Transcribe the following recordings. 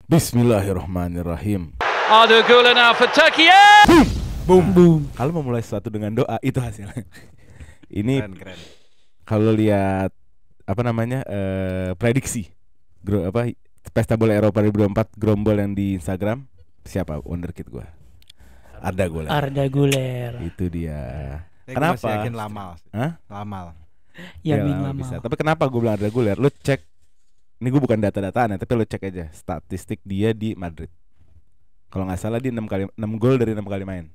Bismillahirrahmanirrahim. Arda Güler now for Turkey. Yeah! Boom. Boom. Kalau memulai sesuatu dengan doa itu hasilnya. Ini Keren. kalau lihat prediksi Pesta Bola Eropa 2024 Grombol yang di Instagram, siapa wonderkid gua? Arda Güler. Itu dia. Kenapa? Masih yakin Lamal. Hah? Lamal. Yamin Lamal Lamal. bisa. Tapi kenapa gue bilang Arda Güler? Lu cek. Ini gue bukan data-dataan ya, tapi lu cek aja statistik dia di Madrid. Kalau nggak salah dia 6 gol dari 6 kali main.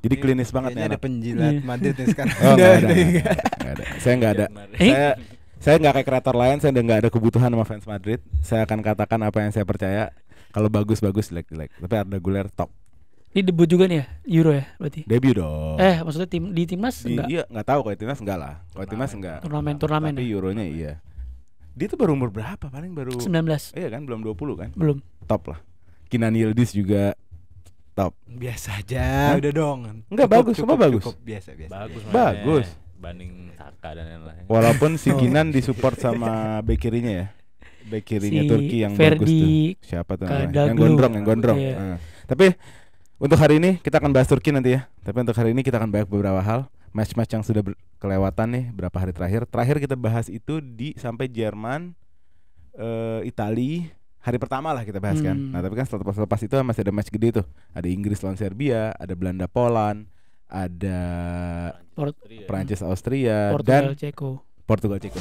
Jadi klinis banget nih. Ada penjilat Madrid nih sekarang. Oh, nggak ada. Saya nggak ada. Saya nggak kayak kreator lain. Saya nggak ada kebutuhan sama fans Madrid. Saya akan katakan apa yang saya percaya. Kalau bagus, jelek. Tapi Arda Güler top. Ini debut juga nih ya, Euro ya berarti. Debut dong. Maksudnya di timnas enggak? Iya, nggak tahu kalau timnas enggak lah. Kalau timnas enggak. Turnamen Tapi Euronya iya. Dia tuh baru umur berapa? Paling baru 19. Iya kan, belum 20 kan? Belum. Top lah. Kenan Yildiz juga top. Biasa aja. Udah dong. Enggak bagus, semua bagus. Cukup biasa. Bagus. Banding Saka dan lain-lain. Walaupun si Kenan disupport sama bek kirinya ya. Bek kirinya Si Turki yang Ferdi bagus tuh. Siapa tuh namanya? Kadaglu. Yang gondrong. Iya. Tapi untuk hari ini kita akan bahas Turki nanti ya. Tapi untuk hari ini kita akan bahas beberapa hal. Match-match yang sudah kelewatan nih berapa hari terakhir. Terakhir kita bahas itu sampai Jerman, Itali. Hari pertama lah kita bahas kan. Nah tapi kan setelah itu masih ada match gede tuh. Ada Inggris lawan Serbia, ada Belanda Poland, ada Prancis Austria, dan Portugal Ceko.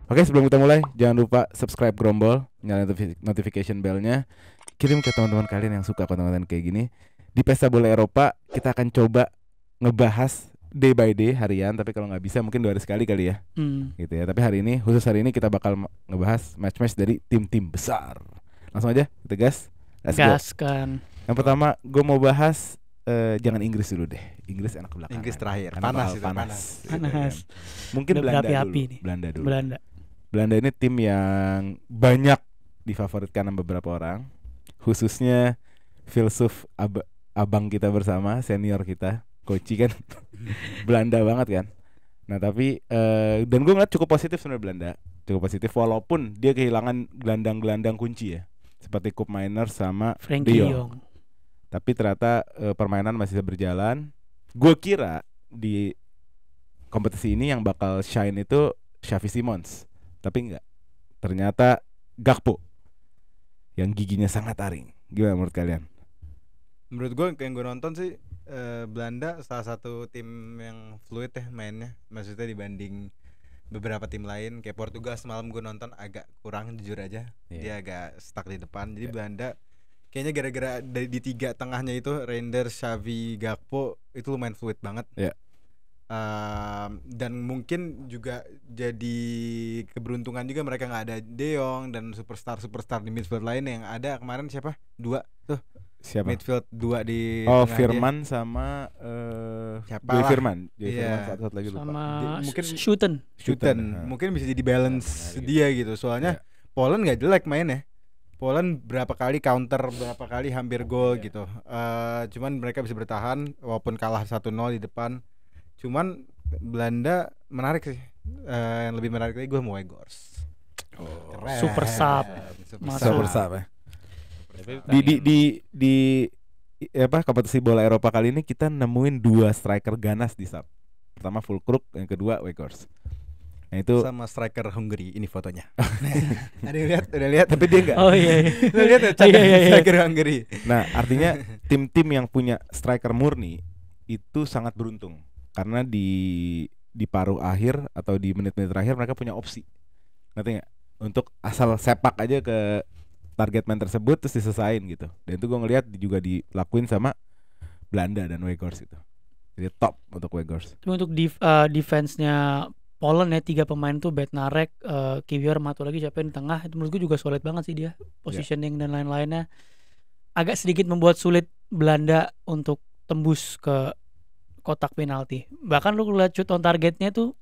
Oke, sebelum kita mulai, jangan lupa subscribe Grombol, nyalain notification bell-nya, kirim ke teman-teman kalian yang suka konten-konten kayak gini. Di Pesta Bola Eropa, kita akan coba ngebahas day by day harian, tapi kalau nggak bisa mungkin 2 hari sekali kali ya. Gitu ya. Tapi khusus hari ini kita bakal ngebahas match-match dari tim-tim besar. Langsung aja, kita gas. Gaskan. Yang pertama, gue mau bahas jangan Inggris dulu deh. Inggris enak belakangan. Inggris terakhir. Panas. Panas. Mungkin Belanda dulu. Belanda ini tim yang banyak difavoritkan sama beberapa orang, khususnya filsuf abang kita bersama, senior kita, Koci kan. Belanda banget kan. Nah tapi dan gue ngeliat cukup positif sebenarnya Belanda, cukup positif walaupun dia kehilangan gelandang-gelandang kunci ya, seperti Koop Meiners sama Frenkie De de Jong. Tapi ternyata permainan masih bisa berjalan. Gue kira di kompetisi ini yang bakal shine itu Xavi Simons, tapi enggak. Ternyata Gakpo yang giginya sangat taring. Gimana menurut kalian? Menurut gue yang gue nonton sih Belanda salah satu tim yang fluid ya mainnya. Maksudnya dibanding beberapa tim lain. Kayak Portugal semalam gue nonton agak kurang jujur aja. Dia agak stuck di depan. Jadi Belanda kayaknya gara-gara di 3 tengahnya itu Reinders, Xavi, Gakpo itu lumayan fluid banget. Dan mungkin juga jadi keberuntungan juga mereka nggak ada De Jong dan superstar di midfield lain yang ada kemarin siapa? 2 tuh. Siapa? Midfield 2 di Firman dia. Sama Joy Firman satu lagi lupa. Sama mungkin Shooten. Mungkin bisa jadi balance dia gitu. Soalnya Poland nggak jelek mainnya. Poland berapa kali counter, berapa kali hampir gol gitu. Cuman mereka bisa bertahan walaupun kalah 1-0 di depan. Cuman Belanda menarik sih. Yang lebih menarik lagi gue mau Weghorst. Super sub ya. Di kompetisi bola Eropa kali ini kita nemuin 2 striker ganas di sub. Pertama Füllkrug, yang kedua Weghorst. Nah itu sama striker Hungary, ini fotonya. Udah lihat tapi dia enggak. Oh iya. Udah lihat striker Hungary. Nah, artinya tim-tim yang punya striker murni itu sangat beruntung karena di paruh akhir atau di menit-menit terakhir mereka punya opsi. Ngerti enggak? Untuk asal sepak aja ke target man tersebut terus diselesain gitu. Dan itu gue ngelihat juga dilakuin sama Belanda dan Weghorst itu. Jadi top untuk Weghorst. Cuma untuk defense-nya Poland ya 3 pemain tuh Bednarek, Kiwior, satu lagi siapa yang di tengah itu menurut gue juga solid banget sih dia. Positioning dan lain-lainnya agak sedikit membuat sulit Belanda untuk tembus ke kotak penalti. Bahkan lu lihat shoot on targetnya tuh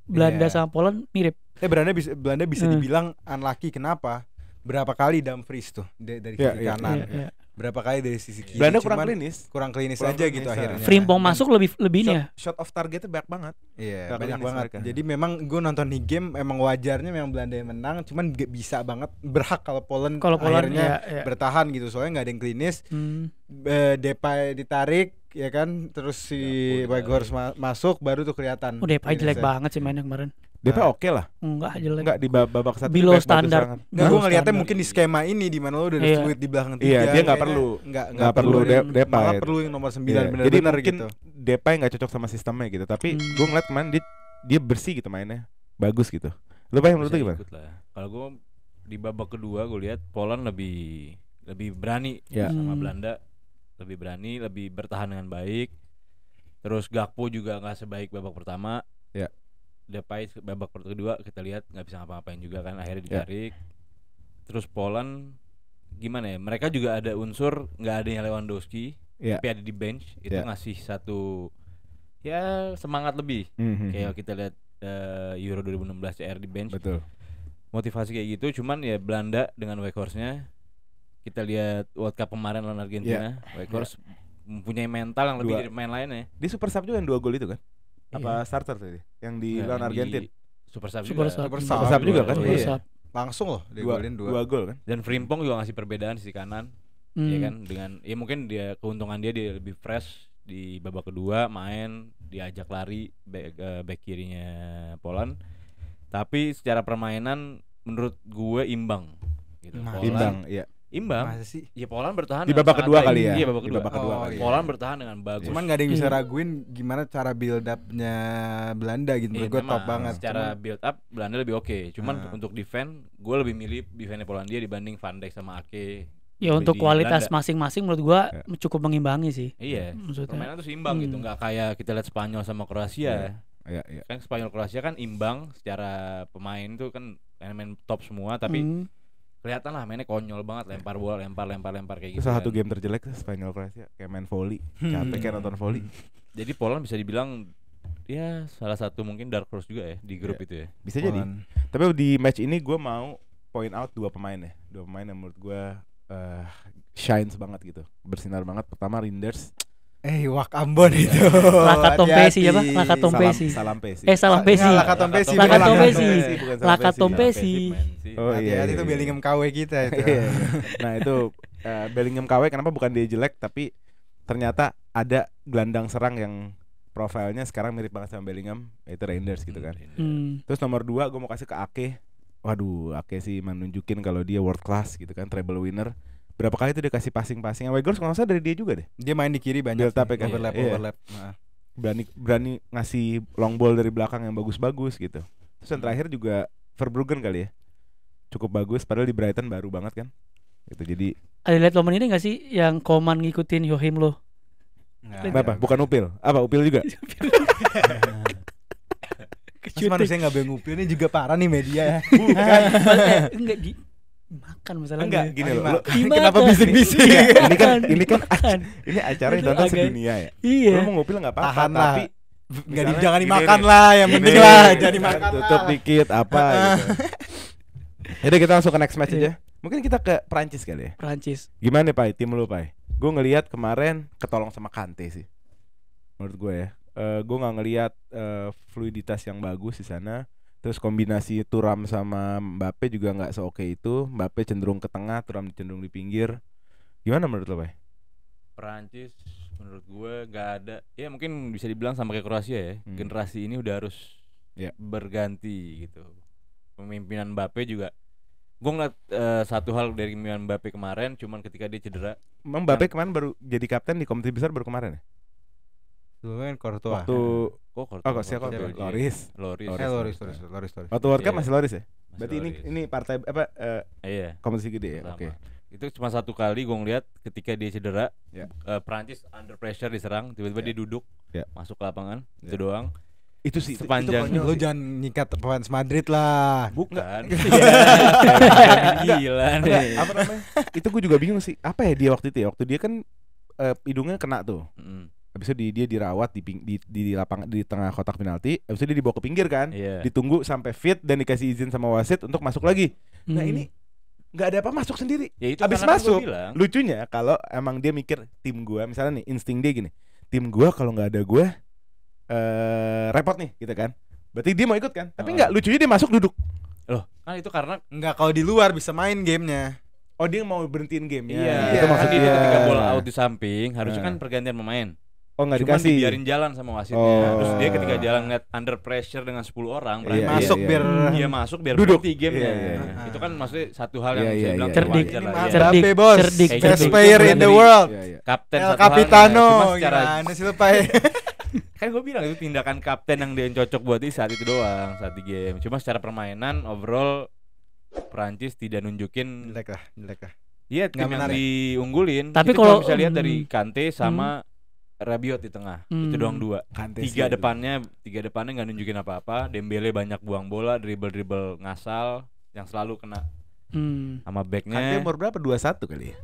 Belanda sama Poland mirip. Belanda bisa dibilang unlucky. Kenapa? Berapa kali Dumfries tuh dari kiri kanan. berapa kali dari sisi kiri. Belanda kurang cuman klinis. kurang klinis Kurang aja klinis, gitu ya. akhirnya. Frimpong Dan- masuk lebih ini ya. Shot of targetnya banyak banget. Iya, Gak banyak klinis banget. mereka. Jadi memang gue nonton nih game emang wajarnya memang Belanda yang menang, cuman gak bisa banget berhak kalau Poland akhirnya ya. bertahan gitu. Soalnya nggak ada yang klinis. Depay ditarik ya kan, terus si Weghorst masuk baru tuh kelihatan. Depay jelek klinisnya. banget sih mainnya kemarin. Depay oke lah. Enggak jelek. Enggak di babak satu Below back bagus standar. banget. Nggak, gue Bagus ngeliatnya standar. mungkin di skema ini di mana lo udah ada Iya. fluid di belakang tiga. Iya, dia nggak kayaknya perlu. nggak perlu Depay. Malah perlu yang nomor 9 Iya, benar-benar jadi mungkin gitu. Depay nggak cocok sama sistemnya gitu. Tapi gue ngeliat kemarin dia bersih gitu mainnya, bagus gitu. Lu Pak menurut lu Bisa gimana? ikut lah. Kalau gue di babak kedua gue lihat Poland lebih berani Ya. sama Belanda, lebih berani, lebih bertahan dengan baik. Terus Gakpo juga nggak sebaik babak pertama. Ya. Depay babak kedua kita lihat nggak bisa ngapa-ngapain juga kan, akhirnya Ya. ditarik. Terus Poland gimana ya? Mereka juga ada unsur nggak adanya Lewandowski, Ya. tapi ada di bench itu Ya. ngasih satu ya semangat lebih. Kayak kita lihat Euro 2016 CR di bench, betul. motivasi kayak gitu. Cuman ya Belanda dengan Weghorst-nya, kita lihat World Cup kemarin lawan Argentina, Weghorst mempunyai mental yang lebih dari pemain lainnya. Di Super Sub juga yang 2 gol itu kan? Apa starter tadi? Yang di Ya, lawan yang di Argentina. Super Sub Super juga. Sub. Super Sub juga kan? Super Iya. Sub. Langsung loh digolin 2 gol kan? Dan Frimpong juga ngasih perbedaan di sisi kanan, ya kan, dengan ya mungkin dia keuntungan dia lebih fresh di babak kedua, main diajak lari back kirinya Poland. Tapi secara permainan menurut gue imbang gitu. Nah, Imbang, iya. Imbang. Masa sih? Ya Poland bertahan Di dengan babak sangat kedua baik. kali ya? Iya, babak Di kedua. babak kedua Oh, kali. iya. Poland bertahan dengan bagus. Cuman gak ada yang bisa Iya. raguin gimana cara build up-nya Belanda gitu. Menurut gue top memang banget. secara build up Belanda lebih oke. Cuman Nah. untuk defend gue lebih milih defendnya Polandia dibanding Van Dijk sama Ake. Ya untuk di kualitas Belanda. masing-masing menurut gua cukup mengimbangi sih. Iya, Maksudnya. permainan tuh seimbang gitu, nggak kayak kita lihat Spanyol sama Kroasia. Iya, iya. Kan Spanyol Kroasia kan imbang secara pemain tuh kan main top semua, tapi kelihatan lah mainnya konyol banget, lempar bola, lempar kayak Itu gitu. salah satu kan. game terjelek tuh Spanyol Kroasia, kayak main volley. Capek kayak nonton volley. Jadi Poland bisa dibilang ya salah satu mungkin dark horse juga ya di grup Iya. itu ya. Bisa jadi. Tapi di match ini gue mau point out 2 pemain ya. 2 pemain yang menurut gue shines banget gitu, bersinar banget. Pertama Reinders, Wak Ambon itu. Lakatompesi ya, Pak? Hati-hati. Lakatompesi. Salam Pesi. Salam Pesi. Nggak, Lakatompesi, bukan Lakatompesi. bukan Salam Lakatompesi. Pesi. Oh iya, Hati-hati iya, itu iya. Bellingham KW kita itu. Iya, iya. Nah itu Bellingham KW kenapa bukan dia jelek, tapi ternyata ada gelandang serang yang profilnya sekarang mirip banget sama Bellingham, yaitu Reinders gitu kan. Terus nomor 2 gue mau kasih ke Ake. Waduh, Ake sih menunjukin kalau dia world class gitu kan, treble winner. Berapa kali tuh dia kasih passing-passing. Weghorst kalau nggak salah dari dia juga deh. Dia main di kiri banyak Build up sih, ya kan? overlap Iya. overlap. Nah. Berani ngasih long ball dari belakang yang bagus-bagus gitu. Terus yang terakhir juga Verbruggen kali ya. Cukup bagus padahal di Brighton baru banget kan. Gitu. Jadi Ada lihat momen ini gak sih yang Koman ngikutin Joachim Low? apa? Bukan Upil. Apa Upil juga? Mas manusia nggak boleh ngupil ini juga parah nih media ya. Enggak di makan masalahnya. Enggak, gini loh. Dimakan. Dimakan. Kenapa bisik-bisik? Iya, Ini kan makan. ini acara yang Itu tonton agak- sedunia ya. Iya. Lu mau ngupil enggak apa-apa, Tahan lah. tapi Nggak misalnya jangan gini dimakan nih. lah, yang Gini penting nih, lah, jangan dimakan tutup lah. dikit apa gitu. Jadi kita langsung ke next match aja. Mungkin kita ke Prancis kali ya. Prancis. Gimana nih Pai, tim lu Pai? Gue ngelihat kemarin ketolong sama Kante sih. Menurut gue ya. Gue nggak ngelihat fluiditas yang bagus di sana. Terus kombinasi Thuram sama Mbappe juga nggak seoke itu. Mbappe cenderung ke tengah, Thuram cenderung di pinggir. Gimana menurut lo Pai? Perancis menurut gue nggak ada, ya mungkin bisa dibilang sama kayak Kroasia ya. Generasi ini udah harus Ya. berganti gitu. Pemimpinan Mbappe juga, gue ngeliat satu hal dari pemimpinan Mbappe kemarin, cuman ketika dia cedera. Emang Mbappe kemarin baru jadi kapten di kompetisi besar baru kemarin ya? Sebelumnya kan Courtois. Waktu Kok siapa? Loris. Loris. Loris. Waktu World Cup Iya. masih Loris ya? Masih Berarti Loris. ini partai apa Iya. kompetisi gede ya? Sama. Oke. Itu cuma satu kali gue ngeliat ketika dia cedera, Ya. Perancis under pressure diserang, tiba-tiba dia duduk, Ya. masuk ke lapangan, Ya. itu doang. Itu sih Sepanjang- itu konyol Lu sih. jangan nyikat fans Madrid lah. Bukan. Iya. Gila nih. Apa namanya? Itu gue juga bingung sih. Apa ya dia waktu itu ya? Waktu dia kan hidungnya kena tuh. Habis itu dia dirawat di lapangan di tengah kotak penalti. Habis itu dia dibawa ke pinggir kan. Iya. Ditunggu sampai fit dan dikasih izin sama wasit untuk masuk lagi. Nah ini nggak ada apa masuk sendiri. Ya itu Abis karena kan masuk, gua bilang. lucunya kalau emang dia mikir tim gua, misalnya nih insting dia gini, tim gua kalau nggak ada gua repot nih gitu kan. Berarti dia mau ikut kan? Tapi nggak, lucunya dia masuk duduk. Loh, kan itu karena Enggak, kalau di luar bisa main gamenya. Oh dia mau berhentiin gamenya. iya, Itu Iya. kan maksudnya. itu ketika bola out di samping, harusnya Nah. kan pergantian pemain. Oh nggak Cuman dikasih. dibiarin jalan sama wasitnya. Oh. Terus dia ketika jalan ngeliat under pressure dengan 10 orang, berani Iya, Masuk iya, biar dia masuk biar Duduk. berhenti gamenya. Iya, iya, iya. Itu kan maksudnya satu hal yang Iya, bisa iya, bilang iya. Cerdik. wajar Ini lah. mah Iya. Cerdik. Mbappe, bos. Cerdik. Kayak Best gitu. player Itu in the dari world. Iya, iya. Kapten El satu hal, Capitano. cuma secara Gimana sih lu, Pai? kan gue bilang itu tindakan kapten yang dia cocok buat di saat itu doang, saat di game. Cuma secara permainan overall Prancis tidak nunjukin Jelek lah. iya Nggak tim yang menarik. diunggulin. Tapi Itu kalau- bisa lihat dari Kante sama Rabiot di tengah. Itu Hmm. doang dua. Kante Tiga sih. depannya nggak nunjukin apa-apa. Dembele banyak buang bola, dribble ngasal yang selalu kena sama Kante backnya. umur berapa? 21 kali ya.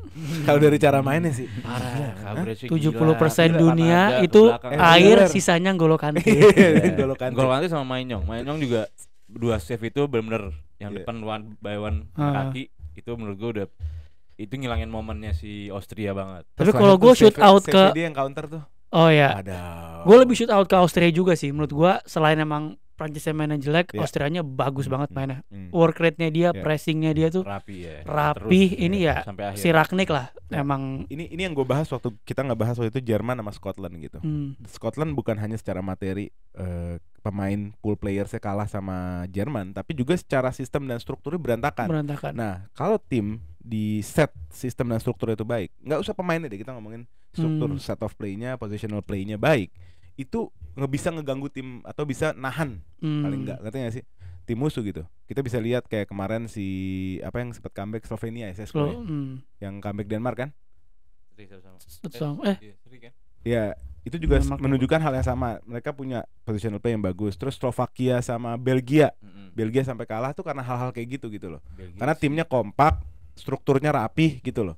Kalau dari cara mainnya sih. Parah, coverage-nya 70% gila. dunia Kanada itu ke belakang. air, bener. sisanya N'Golo Kante. N'Golo Kante. Gol Kante sama Maignan. Maignan juga dua save itu benar-benar yang Iya. depan one by one kaki itu menurut gue udah itu ngilangin momennya si Austria banget. Tapi Terus kalau lanjut gue tuh shoot save- out save ke dia yang counter tuh. oh ya, Ada. gue lebih shoot out ke Austria juga sih. Menurut gue selain emang Prancisnya mainnya jelek, Iya. Austrianya bagus banget mainnya. Hmm. Work rate-nya dia, Iya. pressingnya dia tuh Rapi ya. rapi. Terus, Ini ya sampai akhir. si Rangnick lah. Ya. Emang Ini yang gue bahas waktu kita nggak bahas waktu itu Jerman sama Scotland gitu. Scotland bukan hanya secara materi pemain pool playersnya kalah sama Jerman, tapi juga secara sistem dan strukturnya berantakan. berantakan. Nah, kalau tim di set sistem dan struktur itu baik, nggak usah pemainnya deh, kita ngomongin struktur set of play-nya, positional play-nya baik, itu nggak bisa ngeganggu tim atau bisa nahan paling nggak, ngerti nggak sih? Tim musuh gitu. Kita bisa lihat kayak kemarin si apa yang sempat comeback Slovenia ya, Slow, yang comeback Denmark kan? Iya, seri kan? Ya, itu juga Denmark. menunjukkan hal yang sama. Mereka punya positional play yang bagus. Terus Slovakia sama Belgia, Belgia sampai kalah tuh karena hal-hal kayak gitu loh. Belgia Karena sih. timnya kompak, strukturnya rapih gitu loh.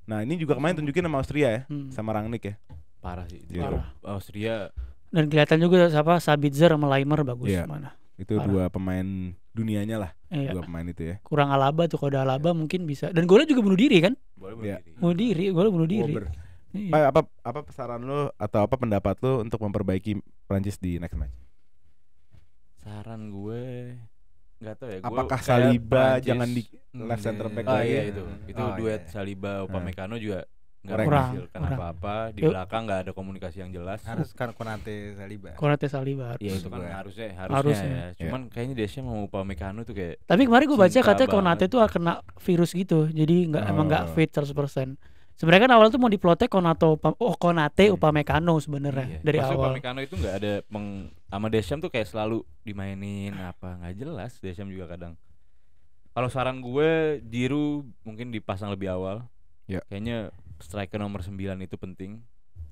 Nah, ini juga kemarin tunjukin sama Austria ya, sama Rangnick ya. parah sih. Itu Parah. Austria Dan kelihatan juga siapa Sabitzer sama Leimer bagus Iya. mana. Itu Parah. dua pemain dunianya lah, Iya. dua pemain itu ya. Kurang Alaba tuh, kalau ada Alaba mungkin bisa. Dan golnya juga bunuh diri kan? boleh Iya. bunuh diri. Golnya bunuh diri. Wober. Iya. Apa saran lo atau apa pendapat lo untuk memperbaiki Prancis di next match? Saran gue nggak tahu ya. Gue Apakah kayak Saliba Prancis- jangan di left center back Ah lagi? iya itu Oh, duet iya. Saliba Upamecano juga nggak Kurang. menghasilkan Kurang. apa-apa di Yuk. belakang, nggak ada komunikasi yang jelas. Harus kan Konate Saliba. Konate Saliba. Iya itu kan Gua. harusnya Harusnya. ya. Cuman kayaknya Deschamps mau Upamecano tuh kayak Tapi kemarin gue baca Cinta katanya banget. Konate tuh kena virus gitu. Jadi emang nggak Oh. fit 100%. Sebenarnya kan awal tuh mau diplotek Konate Upamecano sebenarnya iya. dari Maksudnya awal. Upamecano itu nggak ada sama Deschamps tuh kayak selalu dimainin apa nggak jelas. Deschamps juga kadang. Kalau saran gue Giroud mungkin dipasang lebih awal. Ya. Kayaknya striker nomor 9 itu penting.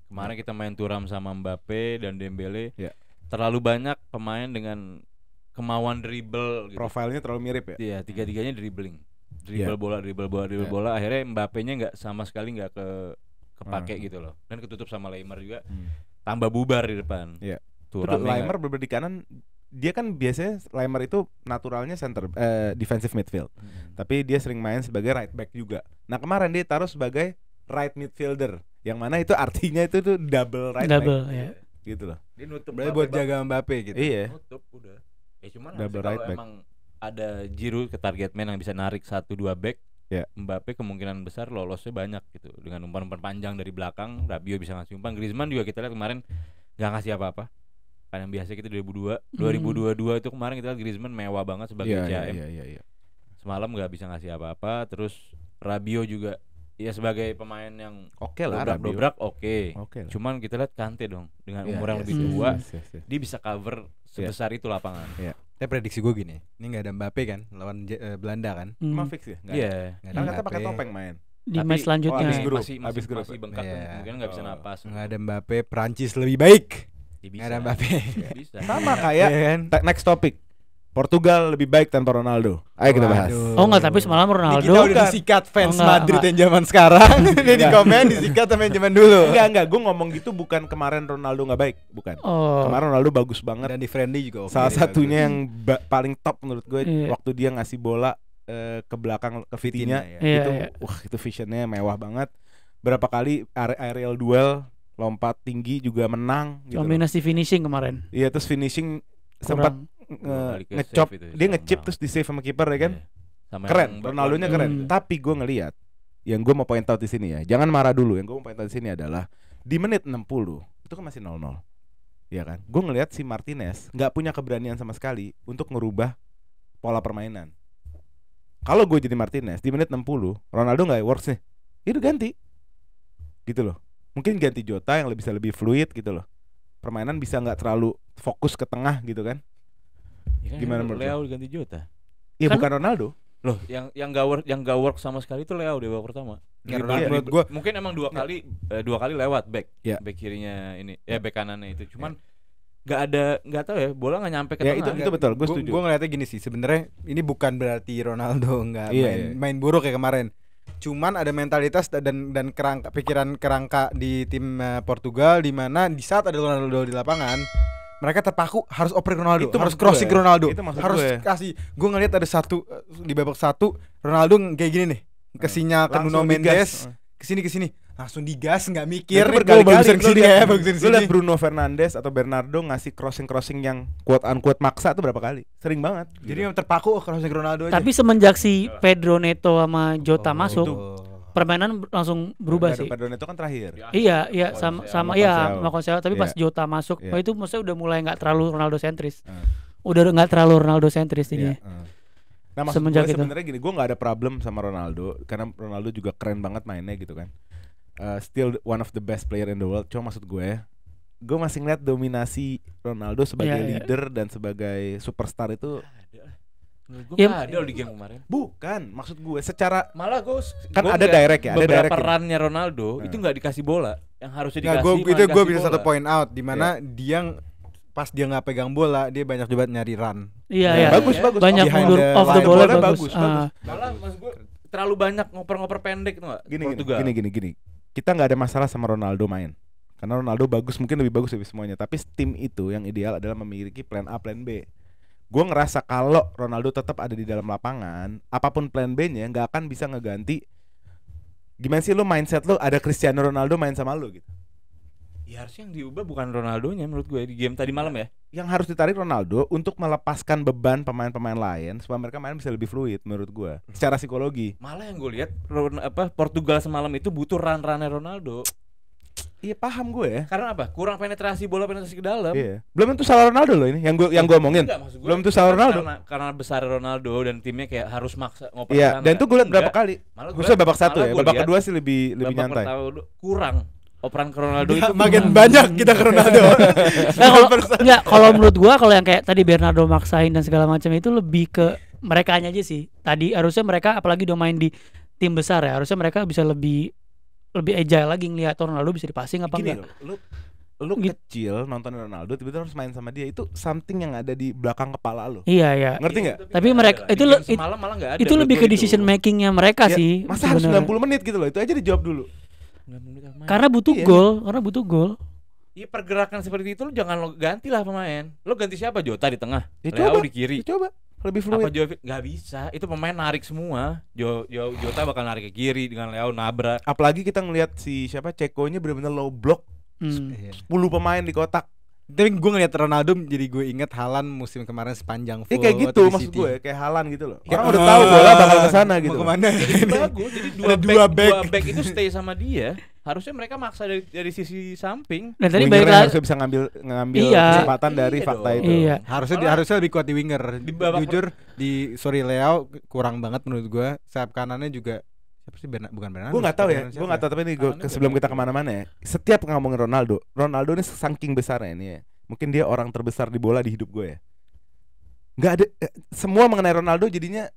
Kemarin kita main Thuram sama Mbappe dan Dembele. Ya. Terlalu banyak pemain dengan kemauan dribble gitu. Profilnya terlalu mirip ya. Iya, tiga-tiganya dribbling. Iya. Dribble bola. Akhirnya Mbappe-nya nggak sama sekali nggak kepake Hmm. gitu loh. Dan ketutup sama Leimer juga. Hmm. Tambah bubar di depan. Iya. Thuram Leimer berada di kanan. Dia kan biasanya Leimer itu naturalnya center defensive midfield. Tapi dia sering main sebagai right back juga. Nah, kemarin dia taruh sebagai right midfielder. Yang mana itu artinya itu tuh double right Double back. ya. Gitu loh. Dia nutup Berarti Mbappe, buat Bang. jaga Mbappe gitu. Iya. Nutup udah. Ya cuman Double harusnya right kalau back. emang ada Giroud ke target man yang bisa narik 1-2 back. Ya. Mbappe kemungkinan besar lolosnya banyak gitu. Dengan umpan-umpan panjang dari belakang, Rabiot bisa ngasih umpan. Griezmann juga kita lihat kemarin nggak ngasih apa-apa. Kan yang biasa kita 2022 itu kemarin kita lihat Griezmann mewah banget sebagai CM. Iya. Semalam nggak bisa ngasih apa-apa. Terus Rabiot juga ya sebagai pemain yang Oke lah, Rabiot. dobrak oke. Oke lah. Cuman kita lihat Kante dong dengan Iya, umur yang yes, lebih yes, tua, yes. dia bisa cover sebesar itu lapangan. Tapi prediksi gue gini, ini nggak ada Mbappe kan lawan Belanda kan? Emang fix ya? Nggak ada? Iya. Nggak ada Kan kata pakai Mbappe. topeng main. Di Tapi- match selanjutnya. abis grup. Masih grup. bengkak Iya. tuh. Mungkin nggak bisa Oh. napas. Nggak ada Mbappe, Prancis lebih baik. Ya Nggak ada Mbappe. Bisa. Sama kayak Iya kan? next topic. Portugal lebih baik tanpa Ronaldo. Ayo kita bahas. Waduh. Oh enggak, tapi semalam Ini Ronaldo kita udah disikat fans Oh, enggak, Madrid enggak. yang zaman sekarang. Ini di komen disikat sama yang zaman dulu. Enggak, gue ngomong gitu bukan kemarin Ronaldo nggak baik, bukan. Oh, Kemarin Ronaldo bagus banget. Dan di friendly juga oke, Salah bagus. satunya yang paling top menurut gue Iya. waktu dia ngasih bola ke belakang ke Vitinha, Vitinha ya. Iya, itu iya. wah itu visionnya mewah banget. Berapa kali aerial duel lompat tinggi juga menang gitu. Dominasi finishing kemarin. Iya terus finishing sempat Kurang. Kali ke ngecop save itu, dia sama. ngechip terus di save sama kiper ya kan. Iya. Sama Keren, yang Ronaldonya back-nya. keren. Hmm. Tapi gue ngelihat yang gue mau point out di sini ya, jangan marah dulu. Yang gue mau point out di sini adalah di menit 60 itu kan masih 0-0. Iya kan? Gue ngelihat si Martinez nggak punya keberanian sama sekali untuk ngerubah pola permainan. Kalau gue jadi Martinez di menit 60, Ronaldo nggak works nih, itu ganti, gitu loh. Mungkin ganti Jota yang bisa lebih fluid gitu loh. Permainan bisa nggak terlalu fokus ke tengah gitu kan? Ya kan Gimana menurut Leo diganti Jota. Iya Kan- bukan Ronaldo. Loh, yang gak work sama sekali itu Leo di babak pertama. Ya, Dribble- Ronaldo menurut dribble- gua- mungkin emang dua kali lewat back. Ya. Back kirinya ini, back kanannya itu. Cuman nggak tahu ya, bola nggak nyampe ke Ya, tengah. itu betul, gue setuju. Gue ngeliatnya gini sih, sebenarnya ini bukan berarti Ronaldo nggak Iya, main, iya. main buruk kayak kemarin. Cuman ada mentalitas dan pikiran kerangka di tim Portugal di mana di saat ada Ronaldo di lapangan, mereka terpaku harus oper Ronaldo, Itu harus maksud crossing gue. ke Ronaldo, Itu maksud harus gue. kasih. Gue ngeliat ada satu di babak satu Ronaldo kayak gini nih, ke sinyal ke Nuno Langsung digas. Mendes, kesini langsung digas nggak mikir. Itu nih, berkali-kali gua bagusin kesini ya, bagusin Lu kesini. lihat Bruno Fernandes atau Bernardo ngasih crossing yang quote unquote maksa tuh berapa kali? Sering banget. Jadi yang terpaku crossing ke Ronaldo aja. Tapi semenjak si Pedro Neto sama Jota Oh, masuk, itu. permainan langsung berubah sih. Pedro itu kan terakhir. Iya, iya sama sama iya Konsel. sama Konsel, tapi pas Iya. Jota masuk, Iya. wah itu maksudnya udah mulai nggak terlalu Ronaldo sentris. Hmm. Udah nggak terlalu Ronaldo sentris jadinya. Iya. Nah maksud Semenjak gue itu. sebenarnya gini, gue nggak ada problem sama Ronaldo karena Ronaldo juga keren banget mainnya gitu kan. Still one of the best player in the world. Cuma maksud gue masih ngeliat dominasi Ronaldo sebagai Iya, iya. leader dan sebagai superstar itu Menurut gue Ya, nggak ada loh di game kemarin. bukan. Maksud gue secara Malah gue Kan ada direct ya, ada beberapa direct. runnya Ronaldo Hmm. itu nggak dikasih bola, yang harusnya Nah, dikasih. itu malah gue dikasih bisa bola. satu point out di mana dia pas dia nggak pegang bola dia banyak coba nyari run. Iya, Ya, iya. bagus, bagus. Banyak Behind mundur the off the line. ball Bolanya bagus. bagus, bagus. Malah maksud gue terlalu banyak ngoper-ngoper pendek tuh nggak? gini, Portugal. gini. Kita nggak ada masalah sama Ronaldo main. Karena Ronaldo bagus, mungkin lebih bagus dari semuanya. Tapi tim itu yang ideal adalah memiliki plan A, plan B. Gue ngerasa kalau Ronaldo tetap ada di dalam lapangan, apapun plan B-nya nggak akan bisa ngeganti. Gimana sih lu mindset lu ada Cristiano Ronaldo main sama lu gitu? Ya harusnya yang diubah bukan Ronaldonya menurut gue di game tadi malam ya. Yang harus ditarik Ronaldo untuk melepaskan beban pemain-pemain lain supaya mereka main bisa lebih fluid menurut gue. Secara psikologi. Malah yang gue lihat Portugal semalam itu butuh run-runnya Ronaldo. Iya paham gue ya. Karena apa? Kurang penetrasi bola penetrasi ke dalam. Iya. Belum tentu salah Ronaldo loh ini yang gue omongin. Enggak, maksud gue, Belum tentu salah Ronaldo. Karena besar Ronaldo dan timnya kayak harus maksa ngoper Iya, sana. dan itu gue liat berapa Enggak. kali. Malah gue Khususnya liat- babak satu malah ya. gue Babak liat kedua sih lebih babak nyantai. pertama kurang operan ke Ronaldo Ya, itu makin kurang. banyak kita ke Ronaldo. Nah, kalau menurut gua kalau yang kayak tadi Bernardo maksain dan segala macam itu lebih ke merekanya aja sih. Tadi harusnya mereka apalagi udah main di tim besar ya, harusnya mereka bisa lebih agile lagi ngelihat Ronaldo bisa dipasing apa Gini enggak. loh, lu Gitu. kecil nonton Ronaldo tiba-tiba harus main sama dia, itu something yang ada di belakang kepala lu. Iya, iya. Ngerti nggak? Tapi nggak mereka- ada lah. itu Di lo- game semalam malah nggak ada. Itu lebih ke menurut gue decision itu. makingnya mereka Ya, sih. masa harus sebenarnya. 90 menit gitu loh. Itu aja dijawab dulu. 90 menit apa main? Karena butuh Iya, gol, karena butuh gol. Iya pergerakan seperti itu lu jangan lo ganti lah pemain. Lo ganti siapa? Jota di tengah, Ya, Leo coba. di kiri. Coba lebih Apa fluid. Jovic? Nggak bisa. Itu pemain narik semua. Jota bakal narik ke kiri dengan Leo nabrak. Apalagi kita ngelihat si siapa Cekonya benar-benar low block, Hmm. 10 pemain di kotak. Tapi gue ngeliat Ronaldo jadi gue inget Haaland musim kemarin sepanjang full. Kayak gitu waktu di maksud City. gue, kayak Haaland gitu loh. Ya, Orang udah tahu bola bakal ke sana gitu. Mau kemana? Jadi bagus. Jadi Ada dua back. dua back itu stay sama dia. Harusnya mereka maksa dari sisi samping. Dan tadi Wingernya balik lagi. harusnya bisa ngambil Iya. kesempatan dari Iya fakta dong. itu. Iya. Harusnya lebih kuat di winger. Di babak Jujur Leo kurang banget menurut gue. Sayap kanannya juga siapa sih bukan Bernardo. Gue nggak tahu ya, Siapa gue nggak tahu tapi ini Kanannya sebelum kita Bernardo. kemana-mana ya. Setiap ngomongin Ronaldo ini saking besarnya ini ya. Mungkin dia orang terbesar di bola di hidup gue ya. Nggak ada semua mengenai Ronaldo jadinya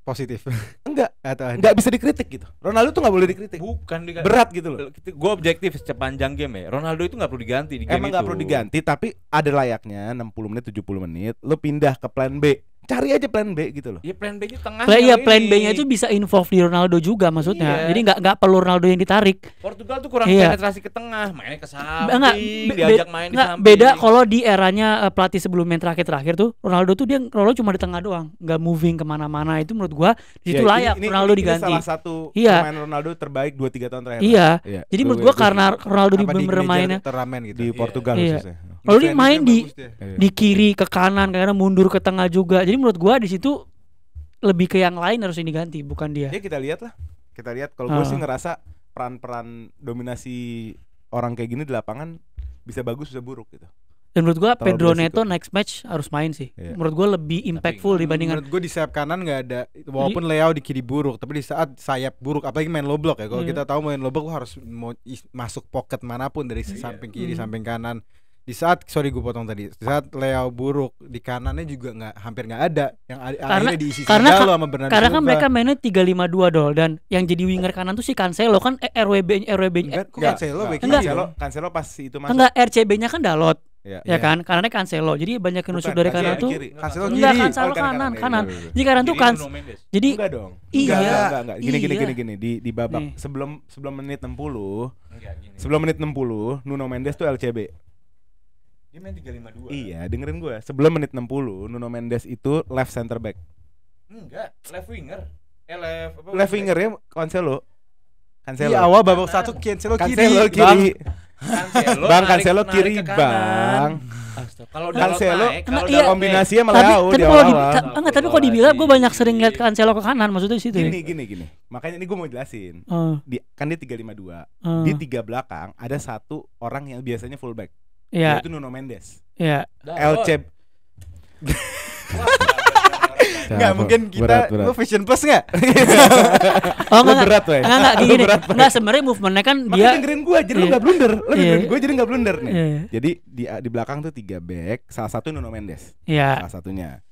positif. enggak Atau ada. nggak bisa dikritik gitu. Ronaldo tuh nggak boleh dikritik. Bukan Berat gitu loh. Gue objektif sepanjang game ya. Ronaldo itu nggak perlu diganti di game Emang itu. nggak perlu diganti, tapi ada layaknya 60 menit 70 menit lo pindah ke plan B. Cari aja plan B gitu loh. Ya plan B itu tengah. Plan B-nya itu bisa involve di Ronaldo juga maksudnya. Iya. Jadi nggak perlu Ronaldo yang ditarik. Portugal tuh kurang Iya. penetrasi ke tengah, mainnya ke Nggak, samping, diajak main di samping. beda kalau di eranya pelatih sebelum yang terakhir tuh Ronaldo tuh dia cuma di tengah doang, nggak moving kemana-mana. Itu menurut gua di situ Ya, layak Ronaldo diganti. Ini salah satu Iya. pemain Ronaldo terbaik 2-3 tahun terakhir. Iya. Iya. Jadi menurut gua karena Ronaldo di Apa di bermainnya Teramen gitu. di Portugal Iya. khususnya. Lalu dia Defense-nya main bagus dia. Iya. di kiri ke kanan karena mundur ke tengah juga. Jadi menurut gua di situ lebih ke yang lain harus diganti bukan dia. Ya kita lihat lah. Kita lihat kalau gue Ah. sih ngerasa peran-peran dominasi orang kayak gini di lapangan bisa bagus bisa buruk gitu. Dan menurut gua Terlalu Pedro beresiko. Neto next match harus main sih. Iya. Menurut gua lebih impactful dibandingkan Menurut gue di sayap kanan nggak ada, walaupun Leao di kiri buruk, tapi di saat sayap buruk, apalagi main low block ya. Kalau Iya. kita tahu main low block, lu harus masuk pocket manapun dari samping kiri, samping kanan. Di saat gue potong tadi, di saat Leao buruk di kanannya juga hampir nggak ada yang akhirnya diisi karena Sandalo sama Bernardo karena kan Silva. mereka mainnya 3-5-2 dol dan yang jadi winger kanan tuh si Cancelo kan RWB Kok Cancelo back Enggak. kiri? Cancelo pas itu masuk. enggak RCB-nya kan Dalot Iya. ya kan kanannya Cancelo jadi banyak yang nusuk Bukan, dari Cancelo kanan di tuh kiri. Cancelo enggak kiri. Cancelo Oh, kanan, kanan iya, kanan iya, iya. jadi kanan tuh Kiri kan Nuno Mendes. jadi Enggak dong. Iya. Enggak. Gini Iya. di babak Nih. sebelum menit 60, Enggak, gini. sebelum menit 60 Nuno Mendes tuh LCB. Dia main 3-5-2. Iya, dengerin gue. Sebelum menit 60 Nuno Mendes itu left center back. Enggak, left winger. Left winger ya Cancelo. Iya, awal babak 1 Cancelo kiri. Cancelo kiri. Cancelo Bang narik- Cancelo narik kiri, ke kanan. Bang. Astaga, kalau Cancelo Dalot naik, kalau iya. Dalot Kombinasinya tapi Leao di kalau di awal. enggak tapi kalau dibilang gue banyak sering lihat Cancelo ke kanan maksudnya di situ ya. Gini. Makanya ini gue mau jelasin. Kan dia 3-5-2. Eh, Di 3 belakang ada satu orang yang biasanya fullback. Iya, Yaitu Nuno Mendes. iya. Dalot. LCB. Enggak, mungkin kita lu Vision Plus enggak? Oh Lu berat, weh. enggak Lu gini. berat, weh. Enggak sebenarnya movementnya kan Makanya dia dengerin gue, jadi lu Iya. gak blunder. Lu Iya. dengerin gue jadi gak blunder nih. Iya. Jadi di belakang tuh 3 back, salah satu Nuno Mendes. Iya. Salah satunya.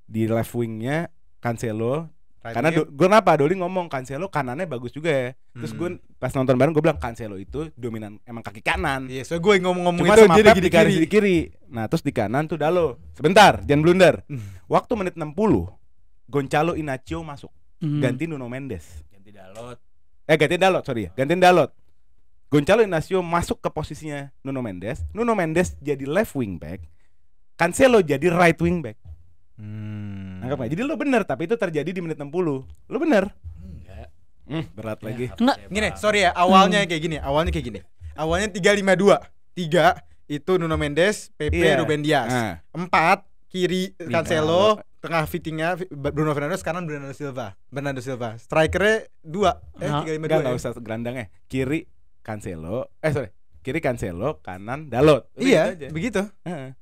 Di left wingnya Cancelo. Right Karena wing. gue kenapa Doli ngomong Cancelo kanannya bagus juga ya. Terus gue pas nonton bareng gue bilang Cancelo itu dominan emang kaki kanan. Iya, so gue ngomong Cuma itu sama dia Pep lagi di di kiri. kiri. Nah terus di kanan tuh Dalo. Sebentar, jangan blunder. Waktu menit 60 Gonçalo Inacio masuk, ganti Nuno Mendes. Ganti Dalot. Gantiin Dalot, sorry ya. Gantiin Dalot. Gonçalo Inacio masuk ke posisinya Nuno Mendes. Nuno Mendes jadi left wing back. Cancelo jadi right wing back. Anggap aja. Jadi lo bener, tapi itu terjadi di menit 60. Lo bener. Enggak. Berat lagi. Enggak. Gini, sorry ya, awalnya kayak gini. Awalnya 3-5-2. 3 itu Nuno Mendes, PP, Iya. Ruben Dias. Nah. 4 kiri Cancelo, tengah fittingnya Bruno Fernandes, kanan Bernardo Silva. Strikernya 2. Nah, 3-5-2. Enggak usah gelandangnya. Kiri Cancelo, kiri Cancelo, kanan Dalot. Udah Iya, gitu aja. begitu. Heeh.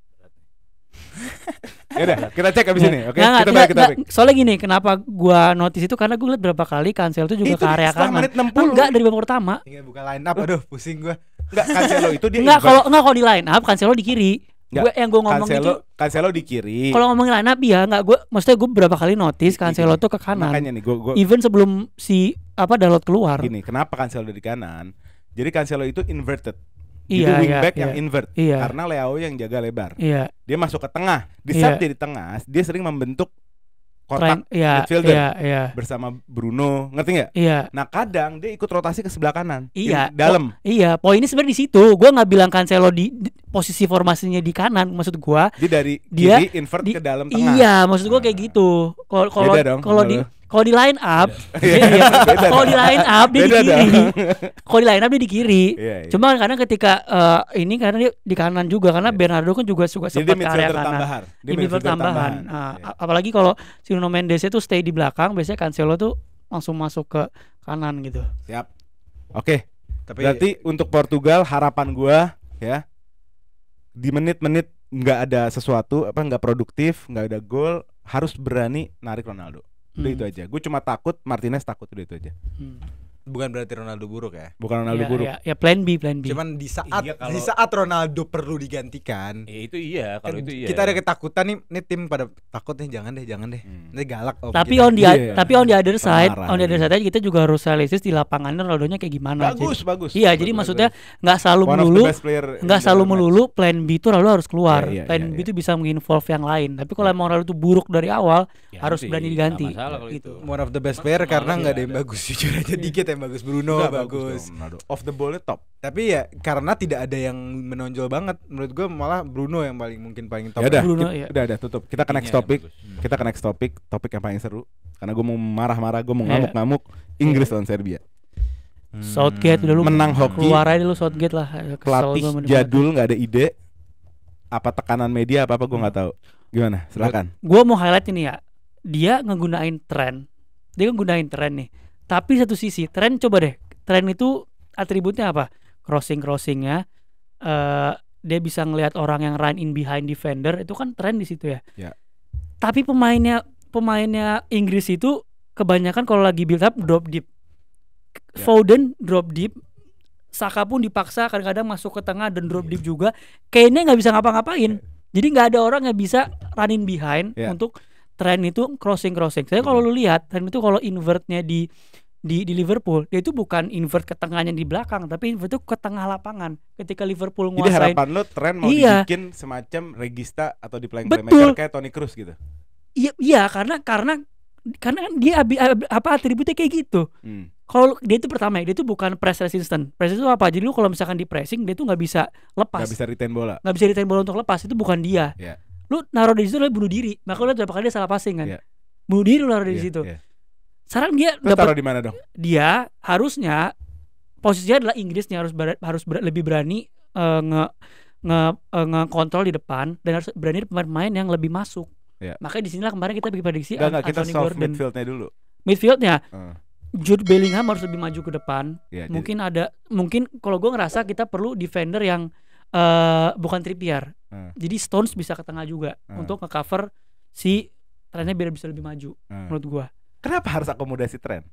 Ya udah, kita cek abis ini, oke? Nggak, Kita balik. soalnya gini, kenapa gua notice itu karena gua lihat berapa kali Cancelo itu juga Itu ke area setelah kanan. menit 60. Enggak dari babak pertama. Tinggal buka line up, aduh pusing gua. Enggak, Cancelo itu dia Enggak invert. kalau di line up Cancelo di kiri. Nggak, Yang gua ngomong itu Cancelo di kiri. kalau ngomongin line up ya enggak maksudnya gua berapa kali notice Cancelo tuh ke kanan. Makanya nih gua Even sebelum si Dalot keluar. gini, kenapa Cancelo di kanan? Jadi Cancelo itu inverted. Iya, Itu iya, wingback iya. yang invert. Iya. Karena Leao yang jaga lebar. Iya. Dia masuk ke tengah. Di saat Iya. dia di tengah, dia sering membentuk kotak Iya, midfielder iya. bersama Bruno, ngerti nggak? Iya. Nah kadang dia ikut rotasi ke sebelah kanan, Iya. dalam. Iya, poinnya sebenarnya di situ. Gua nggak bilang Cancelo di posisi formasinya di kanan, maksud gua. Dia dari Dia kiri invert ke dalam tengah. Iya, maksud gua kayak gitu. Kalau Beda dong, kalau di kalau- kalau di line up, Beda kalau di line up dia di Beda kiri. dong. Kalau di line up dia di kiri. Iya, iya. Cuma kadang ketika ini karena dia di kanan juga karena Bernardo kan juga suka Jadi sempat dia ke area midfielder kanan. tambahan. Dia Di midfield tambahan. Nah, Iya. apalagi kalau si Nuno Mendes itu stay di belakang, biasanya Cancelo tuh langsung masuk ke kanan gitu. Siap. Oke. Tapi Berarti untuk Portugal harapan gua ya di menit-menit nggak ada sesuatu nggak produktif, nggak ada gol, harus berani narik Ronaldo. Udah Hmm. itu aja. Gue cuma takut Martinez takut, udah itu aja. Hmm. Bukan berarti Ronaldo buruk ya. Bukan Ronaldo buruk. Ya plan B. Cuman di saat Iya, kalau- di saat Ronaldo perlu digantikan, Itu iya, kalau kan itu iya. kita ada ketakutan nih tim pada takut nih jangan deh. Ini galak om Tapi kita. on the other side, Marah on the other ini. side kita juga harus realistis di lapangan Ronaldonya kayak gimana. Bagus. Iya, jadi maksudnya nggak selalu One of the melulu best player in nggak the selalu match. melulu plan B itu Ronaldo harus keluar. Iya, Plan iya. B itu bisa menginvolve yang lain. Tapi kalau emang Ronaldo itu buruk dari awal, Ganti, harus berani nggak diganti. masalah kalau Gitu. itu. one of the best player karena Malah nggak ada sih yang ada. bagus jujur aja dikit yang bagus. Bruno Nggak bagus. dong, Ronaldo. Off the ball-nya top. Tapi ya karena tidak ada yang menonjol banget menurut gue, malah Bruno yang paling top. Ya udah, Bruno, kita- ya. udah tutup. Kita ke next Intinya topic. bagus. Kita ke next topik yang paling seru. Karena gue mau marah-marah, gue mau Iya. ngamuk-ngamuk. Inggris lawan Serbia. Southgate udah lu Menang hoki. keluar aja dulu Southgate lah. Kesel Pelatih gua sama dia. jadul nggak ada ide. Apa tekanan media apa gue nggak tahu. Gimana? Silakan. Gua mau highlight ini ya. Dia ngegunain tren. Dia ngegunain tren nih. Tapi satu sisi tren, coba deh. Tren itu atributnya apa? Crossingnya. Dia bisa ngelihat orang yang run in behind defender, itu kan tren di situ ya. Ya. Tapi pemainnya Inggris itu kebanyakan kalau lagi build up drop deep. Ya. Foden drop deep. Saka pun dipaksa kadang-kadang masuk ke tengah dan drop deep juga. Kayaknya nggak bisa ngapa-ngapain. Jadi nggak ada orang yang bisa run in behind Ya. untuk tren itu crossing. Saya kalau lu lihat tren itu kalau invertnya di Liverpool, dia itu bukan invert ke tengahnya di belakang, tapi invert itu ke tengah lapangan. Ketika Liverpool Jadi nguasain, harapan lo tren mau Iya. dibikin semacam regista atau di playmaker Betul. kayak Toni Kroos gitu. iya karena kan dia atributnya kayak gitu. Kalau dia itu pertama ya, dia itu bukan press resistant. Press itu apa? Jadi lu kalau misalkan di pressing, dia tuh nggak bisa lepas, Gak bisa retain bola. nggak bisa retain bola untuk lepas. Itu bukan dia. Iya. Lu naruh di situ lu bunuh diri. Maka lu lihat berapa kali dia salah passing kan? Iya. Bunuh diri lu naruh di Iya, situ. iya. Sekarang dia Terus taruh dapat, di mana dong? dia harusnya posisinya adalah Inggrisnya harus lebih berani ngekontrol di depan dan harus berani pemain yang lebih masuk. Iya. Makanya di sinilah kemarin kita bikin prediksi Enggak, kita Anthony solve Gordon. midfieldnya dulu. Midfieldnya Eh, Jude Bellingham harus lebih maju ke depan. iya, Mungkin kalau gue ngerasa kita perlu defender yang bukan Trippier. Jadi Stones bisa ke tengah juga untuk ngecover si trennya biar bisa lebih maju menurut gue. Kenapa harus akomodasi tren?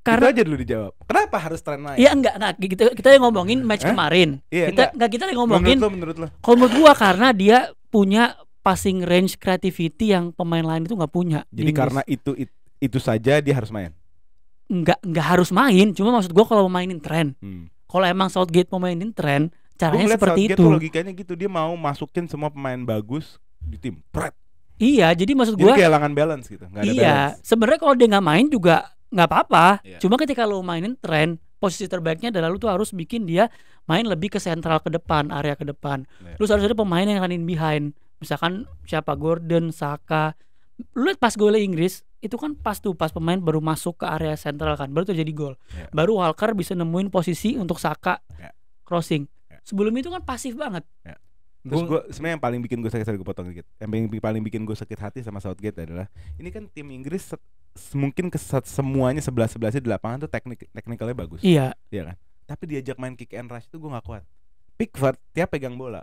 Karena Itu aja dulu dijawab. Kenapa harus tren naik? ya enggak kita yang ngomongin match kemarin. Iya, Kita yang ngomongin Menurut lo? kalau menurut gua karena dia punya passing range creativity yang pemain lain itu nggak punya. Jadi karena itu saja dia harus main. nggak harus main, cuma maksud gua kalau mainin tren. Kalau emang Southgate mau mainin tren, Gue caranya ngeliat seperti Southgate itu. tuh logikanya gitu, dia mau masukin semua pemain bagus di tim. Pret. Iya, jadi maksud Jadi gua kehilangan balance gitu, nggak ada iya, balance. sebenarnya kalau dia nggak main juga nggak apa-apa. Iya. Cuma ketika lo mainin tren, posisi terbaiknya adalah lu tuh harus bikin dia main lebih ke sentral ke depan, area ke depan. Iya. Terus harus ada pemain yang running behind. Misalkan siapa, Gordon, Saka. Lu lihat pas gol Inggris itu kan pas pemain baru masuk ke area sentral kan, baru terjadi gol. Iya. Baru Walker bisa nemuin posisi untuk Saka Iya. crossing. Iya. Sebelum itu kan pasif banget. Terus gue sebenarnya yang paling bikin gue sakit, gue potong dikit. Yang paling bikin gue sakit hati sama Southgate adalah ini kan tim Inggris mungkin semuanya 11-11 di lapangan tuh teknikalnya bagus. Iya. Iya kan? Tapi diajak main kick and rush itu gue gak kuat. Pickford tiap pegang bola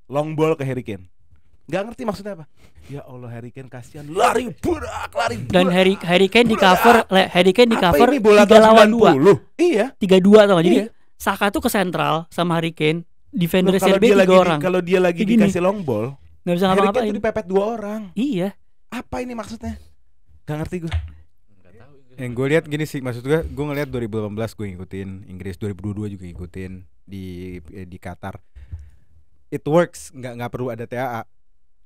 long ball ke Harry Kane. Gak ngerti maksudnya apa. Ya Allah, Harry Kane kasihan, lari burak. Dan Harry Kane di cover, Apa ini bola 3 lawan 2. 90? Iya. 3-2 tau gak? Jadi Iya. Saka tuh ke sentral sama Harry Kane. Defender Loh, kalau Serbia dia 3 orang. kalau dia lagi Kayak gini. dikasih long ball, Gak bisa Harry Kane ngapa-ngapain. tuh dipepet 2 orang. Iya. Apa ini maksudnya? Gak ngerti gue. Yang gue lihat gini sih, maksud gue ngelihat 2018 gue ngikutin Inggris, 2022 juga ngikutin di Qatar. It works, nggak perlu ada TAA.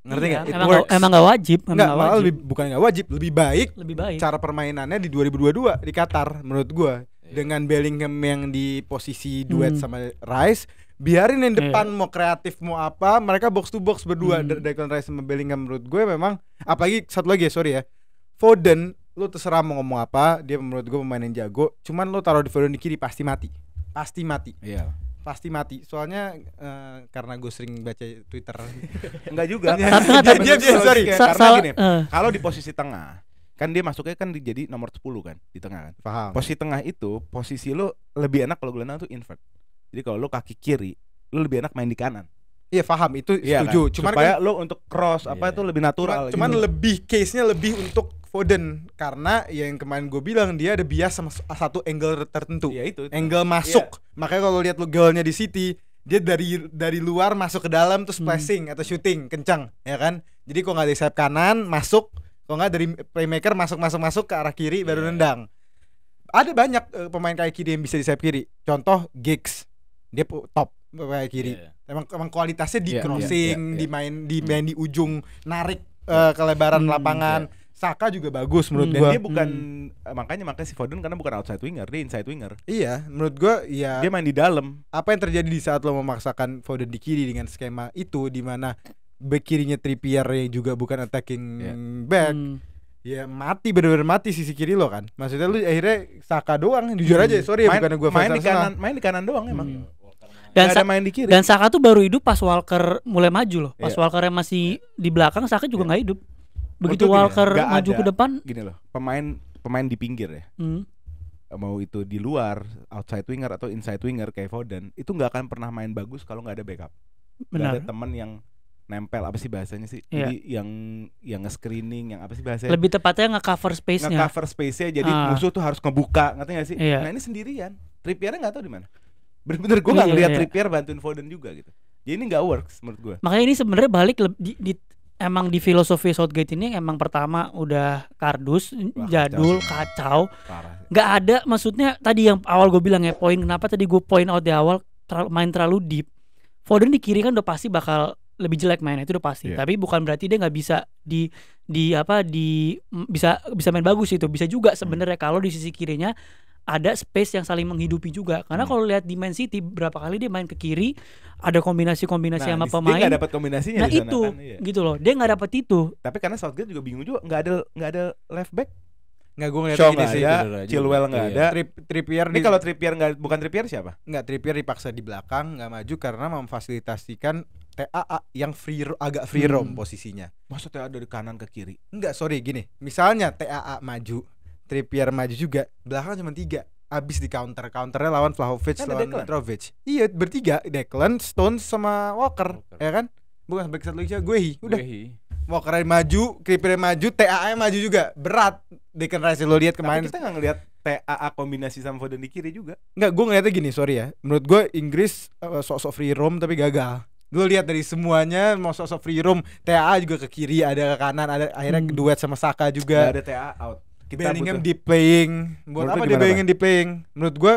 Ngerti Iya, nggak? It emang works. emang gak wajib, Nggak, malah bukan nggak wajib, lebih baik lebih baik. cara permainannya di 2022 di Qatar menurut gue. Dengan Bellingham yang di posisi duet sama Rice, biarin yang depan mau kreatif mau apa, mereka box to box berdua. Declan Rice sama Bellingham menurut gue memang, apalagi satu lagi ya, sorry ya, Foden, lu terserah mau ngomong apa, dia menurut gue pemain yang jago. Cuman lu taruh di Foden di kiri pasti mati. Iya. Pasti mati. Soalnya karena gue sering baca Twitter. Enggak juga. Dia sorry. Karena gini, kalau di posisi tengah, kan dia masuknya kan jadi nomor 10 kan di tengah kan. Paham. Posisi tengah itu, posisi lu lebih enak kalau gue bilang tuh invert. Jadi kalau lu kaki kiri, lu lebih enak main di kanan. Iya paham, itu Iya setuju. kan? Cuman supaya kan, lu untuk cross apa itu lebih natural. cuman gitu. lebih case-nya lebih untuk Foden karena yang kemarin gue bilang dia ada bias sama satu angle tertentu. Iya, itu. Angle masuk. Makanya kalau lihat lu golnya di City, dia dari luar masuk ke dalam terus flashing atau shooting kencang, ya kan? Jadi kalau nggak dari sayap kanan masuk, kalau nggak dari playmaker masuk ke arah kiri baru nendang. Ada banyak pemain kayak kiri yang bisa di sayap kiri. Contoh Giggs, dia top kayak kiri. Emang kualitasnya di crossing, di main di ujung, narik kelebaran lapangan. Saka juga bagus menurut gua. Dan dia bukan makanya si Foden karena bukan outside winger, dia inside winger. Iya, menurut gua ya dia main di dalam. Apa yang terjadi di saat lo memaksakan Foden di kiri dengan skema itu di mana back kirinya Trippier yang juga bukan attacking back. Ya mati, benar-benar mati sisi kiri lo kan. Maksudnya lu akhirnya Saka doang, jujur aja, sorry ya bukan gua main di kanan doang emang. Dan ada main di kiri. Dan Saka tuh baru hidup pas Walker mulai maju loh. Pas Walker yang masih di belakang, Saka juga nggak hidup. Begitu Walker maju ke depan, gini loh, pemain di pinggir ya. Mau itu di luar, outside winger atau inside winger kayak Foden, itu nggak akan pernah main bagus kalau nggak ada backup. Nggak ada teman yang nempel, apa sih bahasanya sih? Jadi yang nge-screening, yang apa sih bahasanya? Lebih tepatnya nge-cover space-nya. Nge-cover space-nya, jadi musuh tuh harus ngebuka, ngerti nggak sih? Nah ini sendirian, Trippier-nya nggak tahu di mana. Bener-bener gue nggak ngeliat Trippier bantuin Foden juga gitu. Jadi ini nggak works menurut gue. Makanya ini sebenarnya balik emang di filosofi Southgate ini emang pertama udah kardus, jadul, kacau. Nggak ada, maksudnya tadi yang awal gue bilang ya, poin kenapa tadi gue point out di awal main terlalu deep. Foden di kiri kan udah pasti bakal lebih jelek mainnya, itu udah pasti. Tapi bukan berarti dia nggak bisa bisa main bagus itu. Bisa juga sebenarnya kalau di sisi kirinya ada space yang saling menghidupi juga. Karena kalau lihat di Man City berapa kali dia main ke kiri, ada kombinasi-kombinasi sama pemain. Dia nggak dapat kombinasinya. Nah itu, kan, gitu loh. Dia nggak dapat itu. Tapi karena Southgate juga bingung juga, nggak ada left back. Nggak, gue ngeliat Shaw gini sih. Chilwell nggak ada. Trippier ini kalau Trippier bukan Trippier siapa? Nggak, Trippier dipaksa di belakang, nggak maju karena memfasilitasikan TAA yang agak free roam posisinya. Maksudnya ada dari kanan ke kiri? Enggak, sorry gini. Misalnya TAA maju, Trippier maju juga, belakang cuma 3. Abis di counternya lawan Vlahovic, lawan Mitrovic. Iya, bertiga, Declan, Stones sama Walker. Ya kan? Bukan back satu lagi siapa? Guehi. Udah. Walker maju, Trippier maju, TAA maju juga. Berat. Declan Rice lo lihat kemarin. Tapi kita nggak ngelihat TAA kombinasi sama Foden di kiri juga. Enggak, gue ngeliatnya gini, sorry ya. Menurut gue Inggris sok-sok free roam tapi gagal. Gue lihat dari semuanya mau sok-sok free roam, TAA juga ke kiri, ada ke kanan, ada akhirnya duet sama Saka juga. Gak ada TAA out. Bellingham deep playing. Buat apa dia Bellingham deep playing? Menurut gue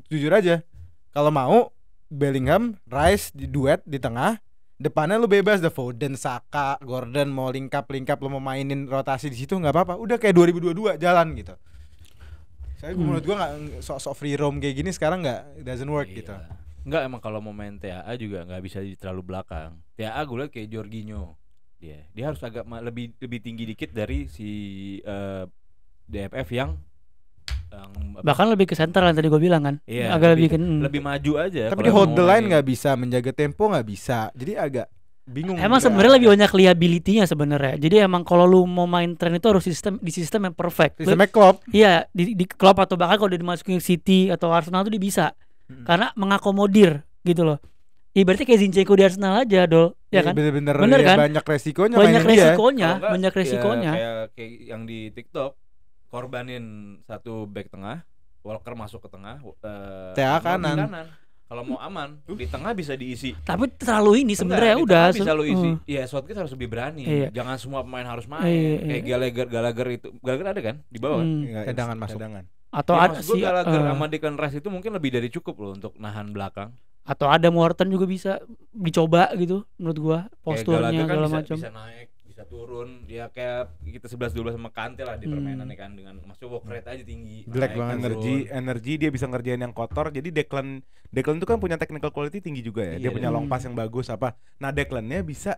jujur aja, kalau mau Bellingham, Rice di duet di tengah, depannya lu bebas, The Foden, Saka, Gordon mau link up lu mau mainin rotasi di situ nggak apa-apa. Udah kayak 2022 jalan gitu. Saya menurut gue nggak sok-sok free roam kayak gini sekarang nggak, doesn't work gitu. Enggak, emang kalau mau main TAA juga nggak bisa terlalu belakang. TAA gue liat kayak Jorginho, dia harus agak lebih tinggi dikit dari si DFF yang bahkan lebih ke center yang tadi gue bilang kan. Iya, agak lebih maju aja. Tapi di hold the line nggak bisa, menjaga tempo nggak bisa. Jadi agak bingung. Emang sebenarnya lebih banyak liability-nya sebenarnya. Jadi emang kalau lu mau main tren itu harus di sistem yang perfect. Sistemnya Klopp. Iya, di Klopp atau bahkan kalau dia dimasukin City atau Arsenal tuh dia bisa. Karena mengakomodir gitu loh. Ibaratnya kayak Zinchenko di Arsenal aja, Dol. Ya kan? Bener kan? Banyak resikonya. Banyak resikonya. Kayak yang di TikTok, korbanin satu back tengah, Walker masuk ke tengah, TAA kanan. Kalau mau aman, di tengah bisa diisi. Tapi terlalu ini sebenarnya udah bisa lu isi. Iya, Southgate harus lebih berani. Jangan semua pemain harus main. Kayak Gallagher ada kan di bawah kan? Cadangan masuk. Atau ya, ada si Gallagher sama Declan Rice itu mungkin lebih dari cukup loh untuk nahan belakang. Atau ada Morton juga bisa dicoba gitu menurut gua, posturnya segala macam. Bisa naik, bisa turun. Ya kayak kita 11-12 sama Kante lah di permainannya kan, dengan maksudnya work rate aja tinggi. Black banget energi dia bisa ngerjain yang kotor. Jadi Declan itu kan punya technical quality tinggi juga ya. Dia punya long pass yang bagus apa. Nah, Declan-nya bisa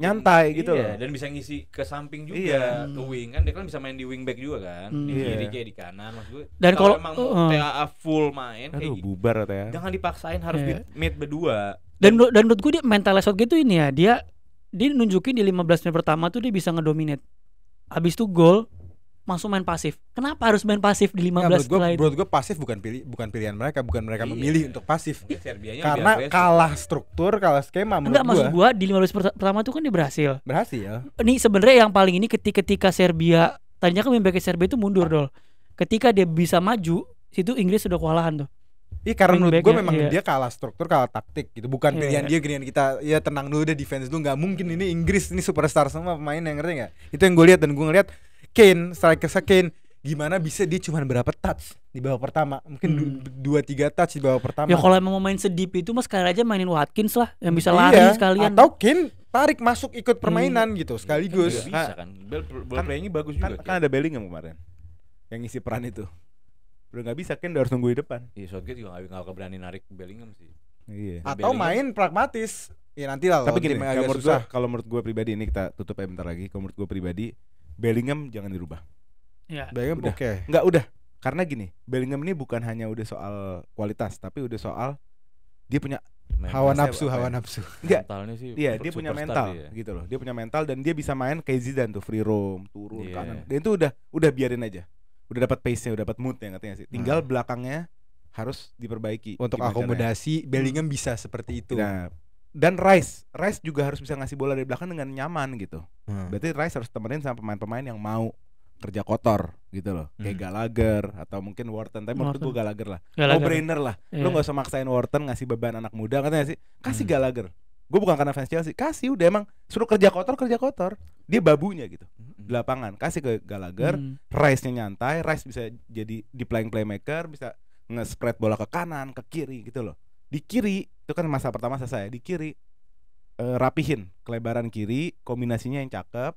nyantai gitu loh. Dan bisa ngisi ke samping juga, ke wing kan. Declan bisa main di wing back juga kan. Di kiri kayak di kanan maksud gue. Dan kalau emang TAA full main kayak bubar TAA. Jangan dipaksain harus mid berdua. Dan menurut gue dia mental Southgate gitu ini ya. Dia nunjukin di 15 menit pertama tuh dia bisa ngedominate. Habis itu gol langsung main pasif. Kenapa harus main pasif di 15 setelah itu? Menurut gue pasif bukan pilihan mereka, bukan mereka memilih untuk pasif. Karena kalah struktur, kalah skema menurut gue. Maksud gue di 15 pertama tuh kan dia berhasil. Berhasil. Ini sebenarnya yang paling ini ketika Serbia Tadinya kan wingback SRB itu mundur Dol. Ketika dia bisa maju, situ Inggris sudah kewalahan tuh. Iya karena menurut gue Wingback-nya, memang iya. dia kalah struktur, kalah taktik gitu. Bukan Iya. pilihan dia, pilihan kita. Ya tenang dulu deh, defense dulu. Nggak mungkin ini Inggris ini superstar semua pemain, yang ngerti nggak? Itu yang gue lihat, dan gue ngeliat Kane, striker Kane, gimana bisa dia cuma berapa touch di babak pertama? Mungkin 2-3 touch di babak pertama. Ya kalau emang mau main sedip itu mas sekali aja mainin Watkins lah yang bisa Iya, lari sekalian. atau Kane tarik masuk ikut permainan gitu sekaligus. Juga bisa kan. Ball playing-nya bagus juga. Kan ada Bellingham kemarin yang ngisi peran itu. Udah nggak bisa, kan udah harus nunggu di depan. Iya, Southgate juga nggak berani narik Bellingham sih. Iya. Atau main pragmatis. Ya nanti lah. Tapi lawan gini, tim yang agak susah. kalau menurut gue pribadi, ini kita tutup aja bentar lagi. Kalau menurut gue pribadi, Bellingham jangan dirubah. Ya. Bellingham Udah. oke. Nggak, udah. Karena gini, Bellingham ini bukan hanya udah soal kualitas, tapi udah soal dia punya Hawa Mental nafsu, apa hawa ya? nafsu. enggak. Mentalnya sih. Iya, dia punya superstar mental dia. gitu loh. Dia punya mental dan dia bisa main kayak Zidane tuh, free roam, turun Iya. kanan. Dan itu udah biarin aja. Udah dapat pace-nya, udah dapat mood-nya, ngerti nggak sih? Tinggal belakangnya harus diperbaiki. Untuk Gimana caranya. akomodasi Bellingham bisa seperti itu. Nah, dan Rice juga harus bisa ngasih bola dari belakang dengan nyaman gitu. Hmm. Berarti Rice harus temenin sama pemain-pemain yang mau kerja kotor gitu loh. Kayak Gallagher atau mungkin Wharton. Tapi menurut gue Gallagher lah. No brainer lah. Iya. Lo gak usah maksain Wharton ngasih beban anak muda, katanya sih. Kasih Gallagher. Gue bukan karena fans Chelsea. Kasih udah, emang suruh kerja kotor. Dia babunya gitu. Di lapangan. Kasih ke Gallagher. Rice-nya nyantai. Rice bisa jadi di playmaker, bisa nge-spread bola ke kanan, ke kiri gitu loh. Di kiri itu kan masa pertama selesai. Di kiri rapihin kelebaran kiri, kombinasinya yang cakep.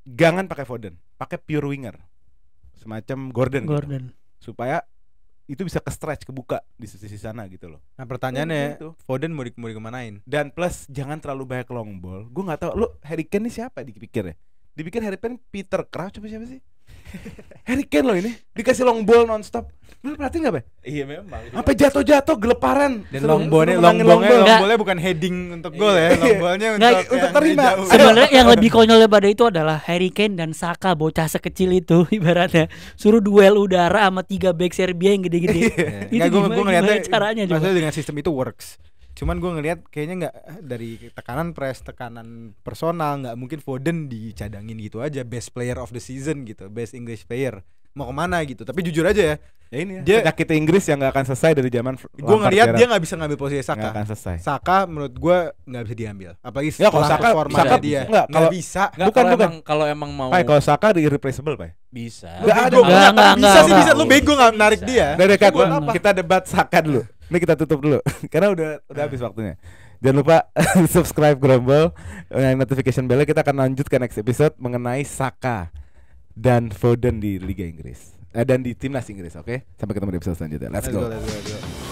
Jangan pakai Foden, pakai pure winger. Semacam Gordon. Gordon. Gitu. Supaya itu bisa ke stretch, kebuka di sisi sana gitu loh. Nah pertanyaannya, Gitu. Foden mau dikemanain? Dan plus jangan terlalu banyak long ball. Gue nggak tahu lo Harry Kane ini siapa dipikir ya? Dipikir Harry Kane Peter Crouch apa siapa sih? Harry Kane loh ini dikasih long ball nonstop. Lo perhatiin nggak, Be? Iya memang. Sampai jatuh-jatuh geleparan. Dan Suruh- long ballnya suruh menangin long ball. bukan heading untuk gol ya, long ballnya Nggak, untuk untuk yang terima. jauh. Sebenarnya yang lebih konyol daripada itu adalah Harry Kane dan Saka, bocah sekecil itu ibaratnya suruh duel udara sama 3 back Serbia yang gede-gede. Itu Nggak, gua ngeliatnya gimana caranya coba? maksudnya dengan sistem itu works. Cuman gue ngelihat kayaknya nggak, dari tekanan press, tekanan personal, nggak mungkin Foden dicadangin gitu aja best player of the season gitu, best English player. Mau kemana gitu. Tapi jujur aja ya, Ya ini ya, Dia- penyakit Inggris yang nggak akan selesai dari zaman gue ngelihat dia nggak bisa ngambil posisi nggak Saka. akan selesai. Saka menurut gue nggak bisa diambil. Apalagi Ya, kalau setelah Saka- performanya Saka dia nggak, nggak kalau- bisa. Nggak, Bukan, kalau bukan. kalau emang mau Pai, kalau Saka irreplaceable, Pai. bisa. Nggak ada. Bisa sih, bisa. nggak. Lu bego nggak narik Bisa. dia. Udah dekat, Buat Bang. apa? Kita debat Saka dulu. Ini kita tutup dulu karena udah habis waktunya. Jangan lupa subscribe Grumble, notification bell. Kita akan lanjut ke next episode mengenai Saka dan Foden di Liga Inggris dan di timnas Inggris. Oke, sampai ketemu di episode selanjutnya. Let's go. Let's go.